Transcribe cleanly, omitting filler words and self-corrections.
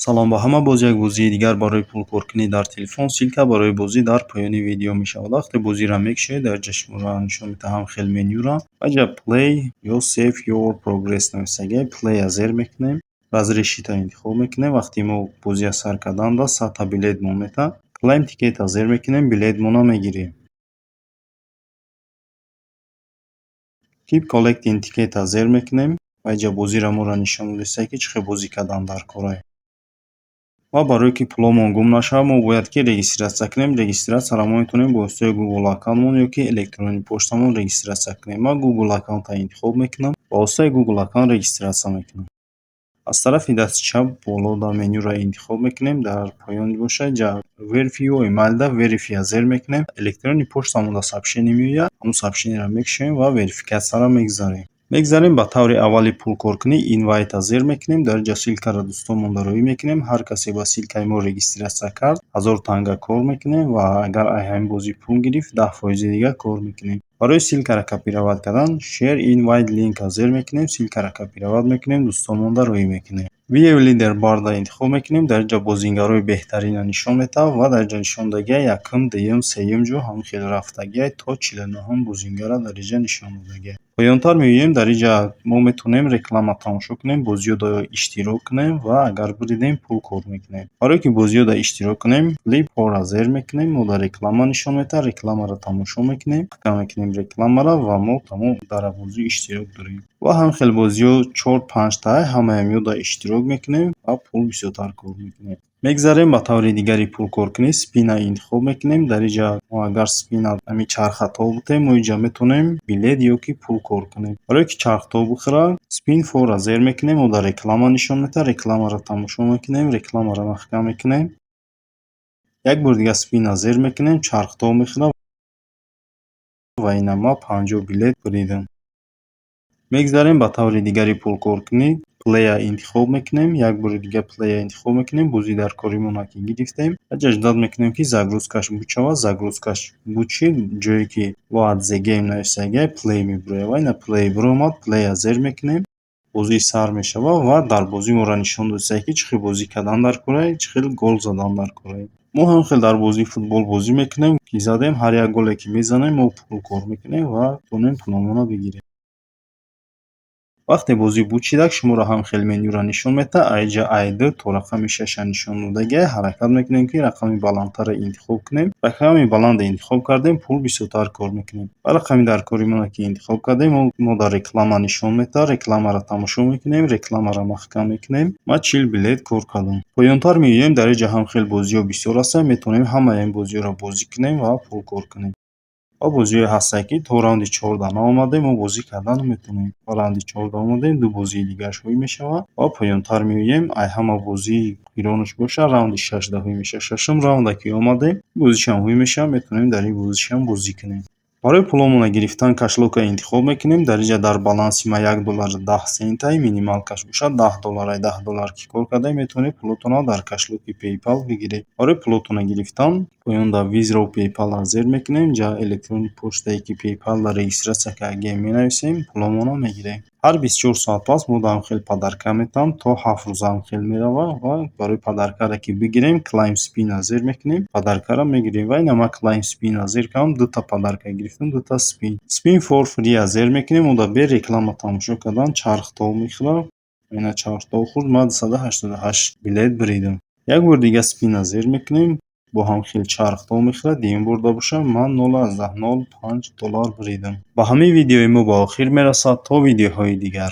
салом, ба ҳама боз як бозии дигар барои пулкоркунӣ дар телефон силка барои бозӣ дар поёни видео мешавад. Вақте бозиро мекушоед, дар ҷа шуморо нишон медиҳам хел менюро ва ҷа play ё save your progress нависаги play-а зер мекунем, разрешита интихоб мекунем. Вақте мо бозиро сар карданда сатҳа билет мо мета claim ticket-а зер мекунем, билетмона мегирем. Keep collecting ticket-а зер мекунем ва ҷа бозиро моро нишон медиҳад ки чӣ хел бозӣ кардан дар корае. ва барое ки пуломон гум нашавад, мо бояд ки регистратсия кунем. Регистратсияро мо метавонем бо воситаи Google аккаунтмон ёки электронии поштамон регистратсия кунем. Ман Google аккаунтро интихоб мекунам. Ба воситаи Google аккаунт регистратсия мекунам. аз тарафи дасти чап болода менюро интихоб мекунем. Дар поён бошад ҷа verify email-да verify-а зер мекунем. Электронии поштамонда сообщение меояд, ҳамун сообщениеро мекушоем ва верификатсияро мегзарем. Ба таври аввали пулкоркунӣ invite-а зер мекунем. Дар ҷа силкаро дӯстонмон роӣ мекунем. Ҳар касе ба силкаи мо регистратсия кард 1000 танга кор мекунем ва агар ҳамин бозӣ пул гирифт 10% дига кор мекунем. Барои силкаро копировать кардан share invite link-а зер мекунем. Силкаро копировать мекунем, дӯстонмонда роӣ мекунем. View leaderboard-а интихоб мекунем. Дар ҷа бозингарои беҳтаринро нишон медиҳад ва дар ҷа нишондагиа якум, дуюм, сеюм ҷо ҳамон хел рафтагиа то 49 бозингара дар инҷа нишон додагиа. Поёнтар меоем, дар инҷа мо метавонем реклама тамошо кунем, бозиёда иштирок кунем ва агар буридем пул кор мекунем. Барое ки бозиёда иштирок кунем, clip for-а зер мекунем. Мо дар реклама нишон медиҳад, рекламаро тамошо мекунем, клик мекунем рекламаро ва мо тамом дар бозӣ иштирок дорем. ва ҳам хел бозиё 4-5 та ҳамаям ёда иштирок мекунем ва пул бисёртар кор мекунем. Мегзарем ба таври дигари пулкоркунӣ спин-а интихоб мекунем. Дар инҷа мо агар спин ҳамин чархатоб бутем, мо инҷа метавонем билет ёки пул кор кунем. Барое ки чархтоб бухӯрад, spin for-а зер мекунем. Мо дар реклама нишон медиҳад, рекламаро тамошо мекунем, рекламаро маҳкам мекунем. Як бор дига спин-а зер мекунем, чархтоб мехӯрад ва ина ма 50 билет буридам. Мегзарем ба таври дигари пулкоркунӣ play-а интихоб мекунем. Як бори дига play-а интихоб мекунем. Бозӣ дар коримона ки гирифтем, ҳаҷа ждат мекунем ки загрузкаш бучавад. Загрузкаш бучид, ҷое ки what the game нависагиа play мебурояд ва ина play буромад. Play-а зер мекунем. Бозӣ сар мешавад ва дар бозӣ моро нишон додааст ки чӣ хел бозӣ кардан дар корае, чӣ хел гол задан дар корае. Мо ҳам хел дар бозии футбол бозӣ мекунем. Ки задем, ҳар як голе ки мезанем, мо пул кор мекунем ва метавонем пуломона бигирем. Вақте бозӣ бучидак, шуморо ҳам хел менюро нишон медиҳад. Айҷа ID то рақами 6 нишон додагиа ҳаракат мекунем ки рақами баландтара интихоб кунем. Рақами баланда интихоб кардем, пул бисёртар кор мекунем. Ва рақами дар коримона ки интихоб кардем, мо дар реклама нишон медиҳад. Рекламаро тамошо мекунем, рекламаро маҳкам мекунем. Ман 40 билет кор кардам. Поёнтар меоем, дар инҷа ҳам хел бозиҳо бисёр ҳастанд. Метавонем ҳамаи ин бозиҳоро бозӣ кунем ва пул кор кунем. ва бозиҳое ҳастанд ки то раунди 14 наомадем, мо бозӣ кардан метавонем. Ва раунди 14 омадем, ду бозии дигааш ҳуй мешавад ва поёнтар меоем, ай ҳама бозии ироныш бошад, раунди 16 ҳуй мешавад. Шашум раунда ки омадем, бозишам ҳуй мешавад, метавонем дар ин бозишам бозӣ кунем. Барои пуломона гирифтан кашлока интихоб мекунем. Дар инҷа дар баланси ма $1 10 сентаи минимал каш бошад $10. Ай $10 ки кор кардем, метавонед пулотонро дар кашлоки PayPal бигиред. Барои пулотона гирифтан поёнда Withdraw PayPal-а зер мекунем. Ҷа электронии поштае ки PayPal-да регистратсия кардагием менависем, пуломона мегирем. Ҳар 24 соат пас мо ҳамхел падарка метавам, то 7 рӯз ҳамхел меравад ва барои падаркаро ки бигирем, claim spin-а зер мекунем, падаркаро мегирем. Ва ина ман claim spin-а зер кардам, 2 та падарка гирифтам, 2 та spin. Spin for free-а зер мекунем. Мо да бе реклама тамошо кардан чархтоб мехӯрад. Ина чархтоб хӯрд, ман 288 билет буридам. Як бор дига spin-а зер мекунем. бо ҳамхел чархтоб мехӯрад. Дуюм борда бошад, ман $0.05 буридам. Ба ҳамин видеои мо ба охир мерасад. То видеоҳои дигар.